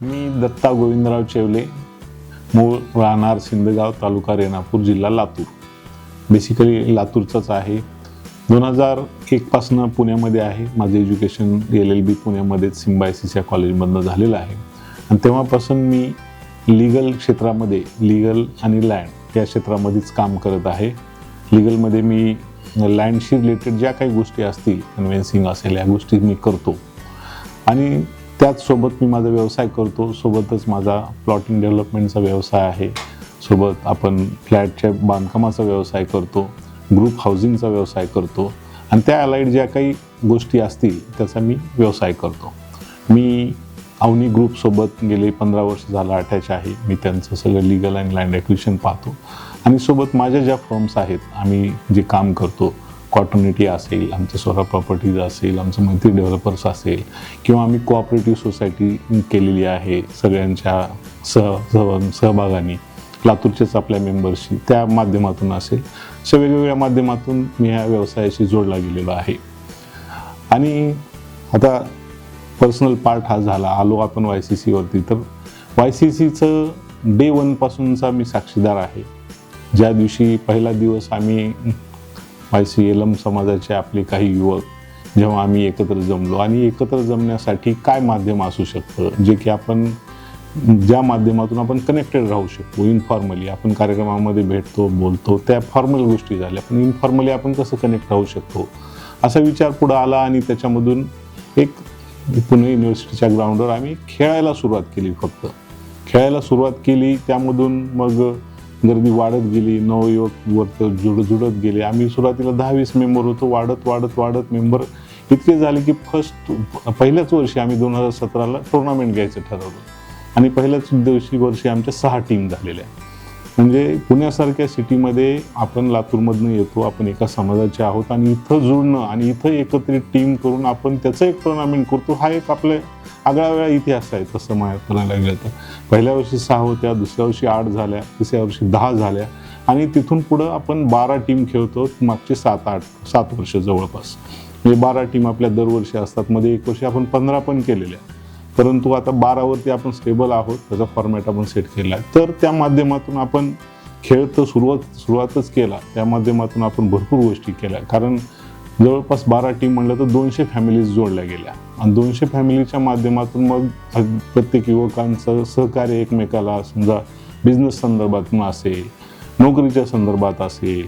मी दत्ता गोविंदराव चेवले, मूळ राहणार सिंदगाव, तालुका रेणापूर, जिल्हा लातूर. बेसिकली लातूरचाच आहे. 2001 पासून पुण्यामध्ये आहे. माझं एज्युकेशन LLB पुण्यामध्ये सिम्बायसिस कॉलेजमधनं झालेलं आहे आणि तेव्हापासून मी लीगल क्षेत्रामध्ये, लीगल आणि लँड या क्षेत्रामध्येच काम करत आहे. लीगलमध्ये मी लँडशी रिलेटेड ज्या काही गोष्टी असतील, कन्व्हेन्सिंग असेल, या गोष्टी मी करतो आणि त्याचसोबत मी माझा व्यवसाय करतो. सोबतच माझा प्लॉटिंग डेव्हलपमेंटचा व्यवसाय आहे. सोबत आपण फ्लॅटच्या बांधकामाचा व्यवसाय करतो, ग्रुप हाऊसिंगचा व्यवसाय करतो आणि त्या अलाइड ज्या काही गोष्टी असतील त्याचा मी व्यवसाय करतो. मी अवनी ग्रुपसोबत गेले 15 वर्ष झालं अटॅच आहे. मी त्यांचं सगळं लीगल आणि लँड ॲक्विजिशन पाहतो आणि सोबत माझ्या ज्या फर्म्स आहेत, आम्ही जे काम करतो, कॉटर्निटी असेल, आमचे स्वरा प्रॉपर्टीज असेल, आमचं मंथली डेव्हलपर्स असेल किंवा आम्ही कोऑपरेटिव्ह सोसायटी केलेली आहे सगळ्यांच्या सहभागाने, लातूरचेच आपल्या मेंबर्सशी, त्या माध्यमातून असेल, अशा वेगवेगळ्या माध्यमातून मी ह्या व्यवसायाशी जोडला गेलेलो आहे. आणि आता पर्सनल पार्ट हा झाला, आलो आपण YCCवरती. तर YCCचं डे 1 पासूनचा मी साक्षीदार आहे. ज्या दिवशी पहिला दिवस आम्ही YCLM समाजाचे आपले काही युवक जेव्हा आम्ही एकत्र जमलो आणि एकत्र जमण्यासाठी काय माध्यम असू शकतं, जे की आपण ज्या माध्यमातून आपण कनेक्टेड राहू शकतो. इन्फॉर्मली आपण कार्यक्रमामध्ये भेटतो, बोलतो, त्या फॉर्मल गोष्टी झाल्या, पण इन्फॉर्मली आपण कसं कनेक्ट राहू शकतो असा विचार पुढं आला आणि त्याच्यामधून एक पुणे युनिव्हर्सिटीच्या ग्राउंडवर आम्ही खेळायला सुरुवात केली. फक्त खेळायला सुरुवात केली, त्यामधून मग गर्दी वाढत गेली, नवयुवक वर जुडत गेले. आम्ही सुरुवातीला 10-20 मेंबर होतो, वाढत मेंबर इतके झाले की पहिल्याच वर्षी आम्ही 2017ला टुर्नामेंट घ्यायचं ठरवलं आणि पहिल्याच वर्षी आमच्या 6 टीम झालेल्या. म्हणजे पुण्यासारख्या सिटीमध्ये आपण लातूरमधनं येतो, आपण एका समाजाचे आहोत आणि इथं जुळणं आणि इथं एकत्रित टीम करून आपण त्याचं एक टुर्नामेंट करतो, हा एक आपल्या आगळावेगळा इतिहास आहे. तसं म्हणायला गेलं तर पहिल्या वर्षी 6 होत्या, दुसऱ्या वर्षी 8 झाल्या, तिसऱ्या वर्षी 10 झाल्या आणि तिथून पुढं आपण 12 टीम खेळतो. मागचे 7 वर्ष जवळपास, म्हणजे 12 टीम आपल्या दरवर्षी असतात. मध्ये एक वर्षी आपण 15 पण केलेल्या, परंतु आता 12वरती आपण स्टेबल आहोत. त्याचा फॉर्मॅट आपण सेट केला आहे. तर त्या माध्यमातून आपण खेळ तर सुरुवातच केला. त्या माध्यमातून आपण भरपूर गोष्टी केल्या, कारण जवळपास 12 टीम म्हणलं तर 200 फॅमिलीज जोडल्या गेल्या आणि 200 फॅमिलीच्या माध्यमातून मग प्रत्येक युवकांचं सहकार्य एकमेकाला, समजा बिझनेस संदर्भातून असेल, नोकरीच्या संदर्भात असेल,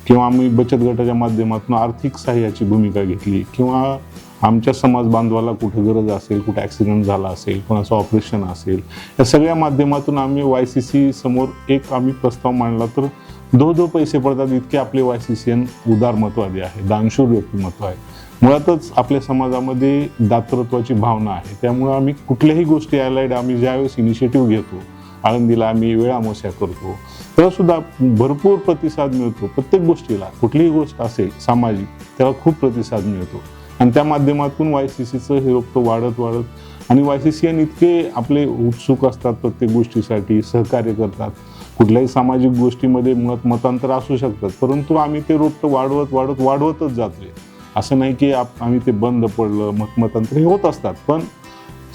किंवा आम्ही बचत गटाच्या माध्यमातून आर्थिक सहाय्याची भूमिका घेतली, किंवा आमच्या समाज बांधवाला कुठे गरज असेल, कुठे ॲक्सिडेंट झाला असेल, कोणाचं ऑपरेशन असेल, या सगळ्या माध्यमातून आम्ही YCC समोर एक आम्ही प्रस्ताव मांडला. तर दो पैसे पडतात इतके आपले YCCN उदारमतवादी आहे, दानशूर व्यक्तिमत्व आहे. मुळातच आपल्या समाजामध्ये दातृत्वाची भावना आहे. त्यामुळे आम्ही कुठल्याही गोष्टी अलाइड आम्ही ज्यावेळेस इनिशिएटिव्ह घेतो, आळंदीला आम्ही वेळामोश्या करतो, त्यालासुद्धा भरपूर प्रतिसाद मिळतो. प्रत्येक गोष्टीला, कुठलीही गोष्ट असेल सामाजिक, त्याला खूप प्रतिसाद मिळतो आणि त्या माध्यमातून YCCचं हे रोपटं वाढत आणि YCCN इतके आपले उत्सुक असतात, प्रत्येक गोष्टीसाठी सहकार्य करतात. कुठल्याही सामाजिक गोष्टीमध्ये मतांतर असू शकतात, परंतु आम्ही ते रोपटं वाढवतच जातोय. असं नाही की आम्ही ते बंद पडलं, मतांतर हे होत असतात, पण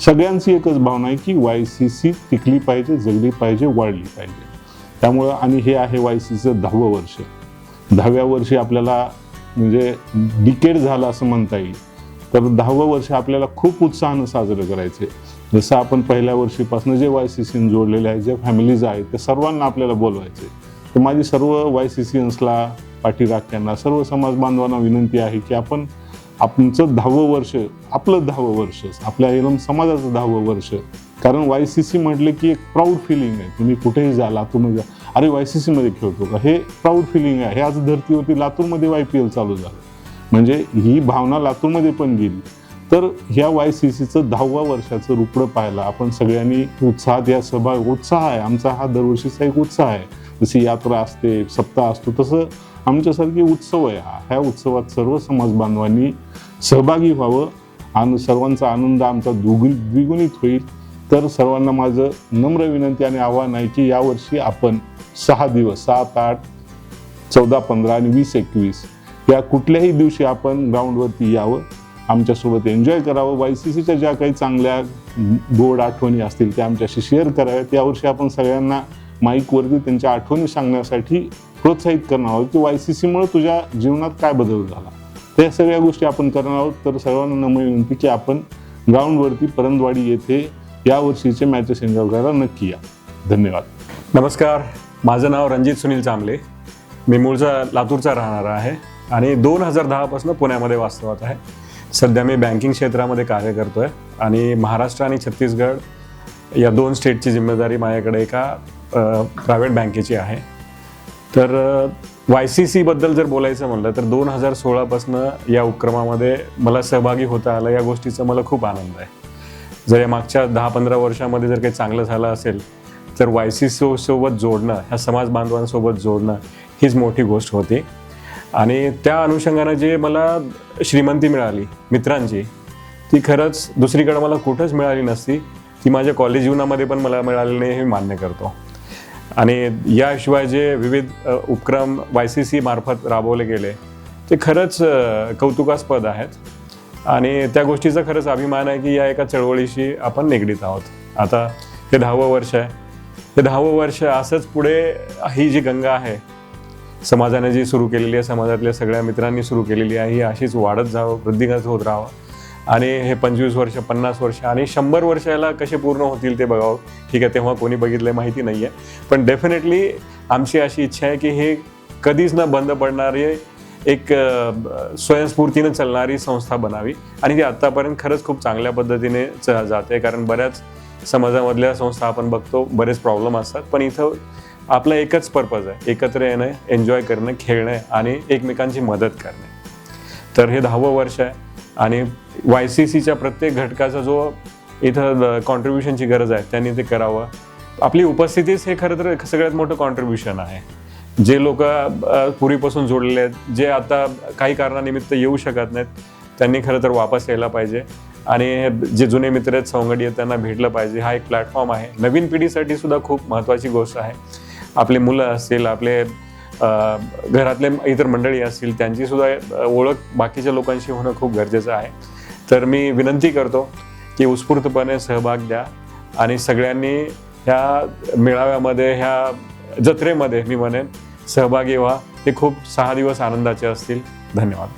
सगळ्यांची एकच भावना आहे की YCC टिकली पाहिजे, जगली पाहिजे, वाढली पाहिजे. त्यामुळं आणि हे आहे YCCचं 10वं वर्ष. 10व्या वर्षी आपल्याला म्हणजे डिकेड झालं असं म्हणता येईल. तर 10वं वर्ष आपल्याला खूप उत्साहानं साजरं करायचं आहे. जसं आपण पहिल्या वर्षीपासून जे YCCN जोडलेले आहेत, ज्या फॅमिलीज आहेत, त्या सर्वांना आपल्याला बोलवायचं आहे. तर माझी सर्व YCCNsला, पाठीराख्यांना, सर्व समाज बांधवांना विनंती आहे की आमचं 10वं वर्ष, आपलं 10वं वर्ष, आपल्या LM समाजाचं 10वं वर्ष. कारण YCC म्हटलं की एक प्राऊड फिलिंग आहे. तुम्ही कुठेही जा, लातूरमध्ये जा, अरे YCCमध्ये खेळतो का, हे प्राऊड फिलिंग आहे. हे आज धर्तीवरती लातूरमध्ये YPL चालू झालं, म्हणजे ही भावना लातूरमध्ये पण गेली. तर ह्या YCCचं 10व्या वर्षाचं रुपडं पाहायला आपण सगळ्यांनी उत्साहात, या उत्साह आहे आमचा, हा दरवर्षीचा एक उत्साह आहे. जशी यात्रा असते, सप्ताह असतो, तसं आमच्यासारखे उत्सव आहे हा. ह्या उत्सवात सर्व समाज बांधवांनी सहभागी व्हावं आणि सर्वांचा आनंद आमचा द्विगुणित होईल. तर सर्वांना माझं नम्र विनंती आणि आव्हान आहे की यावर्षी आपण 6 दिवस, 7, 8, 14, 15 आणि 20, 21 या कुठल्याही दिवशी आपण ग्राउंडवरती यावं आमच्यासोबत एन्जॉय करावं. YCCच्या ज्या काही चांगल्या गोड आठवणी असतील त्या आमच्याशी शेअर कराव्यात. यावर्षी आपण सगळ्यांना माईकवरती त्यांच्या आठवणी सांगण्यासाठी प्रोत्साहित करणार आहोत की YCCमुळे तुझ्या जीवनात काय बदल झाला. त्या सगळ्या गोष्टी आपण करणार आहोत. तर सर्वांना नम्र विनंती की आपण ग्राउंडवरती परंदवाडी येथे यावर्षीचे मॅचेस एन्जॉय करायला नक्की या. धन्यवाद. नमस्कार, माझं नाव रणजित सुनील चांबले. मी मूळचा लातूरचा राहणारा आहे आणि 2010 पासून पुण्यामध्ये वास्तव्यात आहे. सध्या मी बँकिंग क्षेत्रामध्ये कार्य करतो आहे आणि महाराष्ट्र आणि छत्तीसगड या 2 स्टेटची जिम्मेदारी माझ्याकडे एका प्रायव्हेट बँकेची आहे. तर YCCबद्दल जर बोलायचं म्हणलं तर 2016 पासून या उपक्रमामध्ये मला सहभागी होता आलं. या गोष्टीचा मला खूप आनंद आहे. जर या मागच्या 10-15 वर्षामध्ये जर काही चांगलं झालं असेल तर YCC सोबत जोडणं, ह्या समाज बांधवांसोबत जोडणं हीच मोठी गोष्ट होती. आणि त्या अनुषंगानं जे मला श्रीमंती मिळाली मित्रांची, ती खरंच दुसरीकडे मला कुठंच मिळाली नसती. ती माझ्या कॉलेज जीवनामध्ये पण मला मिळाली नाही हे मान्य करतो. आणि याशिवाय जे विविध उपक्रम YCC मार्फत राबवले गेले ते खरंच कौतुकास्पद आहेत. आणि त्या गोष्टीचा खरंच अभिमान आहे की या एका चळवळीशी आपण निगडीत आहोत. आता हे 10वं वर्ष आहे. हे 10वं वर्ष असंच पुढे ही जी गंगा आहे समाजाने जी सुरू केलेली आहे, समाजातल्या सगळ्या मित्रांनी सुरू केलेली आहे, ही अशीच वाढत जावं, वृद्धिंगत होत राहावं. आणि हे 25 वर्ष, 50 वर्ष आणि 100 वर्ष याला कसे पूर्ण होतील ते बघावं. ठीक आहे, तेव्हा कोणी बघितलं माहिती नाही आहे, पण डेफिनेटली आमची अशी इच्छा आहे की हे कधीच न बंद पडणारी एक स्वयंस्फूर्तीनं चालणारी संस्था बनावी. आणि ती आत्तापर्यंत खरंच खूप चांगल्या पद्धतीने जाते. कारण बऱ्याच समाजामधल्या संस्था आपण बघतो, बरेच प्रॉब्लेम असतात, पण इथं आपला एकच पर्पज आहे, एकत्र येणं, एन्जॉय करणं, खेळणं आणि एकमेकांची मदत करणे. तर हे 10वं वर्ष आहे आणि YCCच्या प्रत्येक घटकाचा जो इथं कॉन्ट्रीब्युशनची गरज आहे त्यांनी ते करावं. आपली उपस्थितीच हे खरं तर सगळ्यात मोठं कॉन्ट्रीब्युशन आहे. जे लोक पूर्वीपासून जोडलेले आहेत, जे आता काही कारणानिमित्त येऊ शकत नाहीत, त्यांनी खरं तर वापस यायला पाहिजे. आणि जे जुने मित्र आहेत, सवंगडी आहेत, त्यांना भेटलं पाहिजे. हा एक प्लॅटफॉर्म आहे. नवीन पिढीसाठी सुद्धा खूप महत्त्वाची गोष्ट आहे. आपले मुलं असतील, आपले घरातले इतर मंडळी असतील, त्यांची सुद्धा ओळख बाकीच्या लोकांशी होणं खूप गरजेचं आहे. तर मी विनंती करतो की उत्स्फूर्तपणे सहभाग द्या आणि सगळ्यांनी ह्या मेळाव्यामध्ये, ह्या जत्रेमध्ये मी म्हणेन सहभागी व्हा. हे खूप 6 दिवस आनंदाचे असतील. धन्यवाद.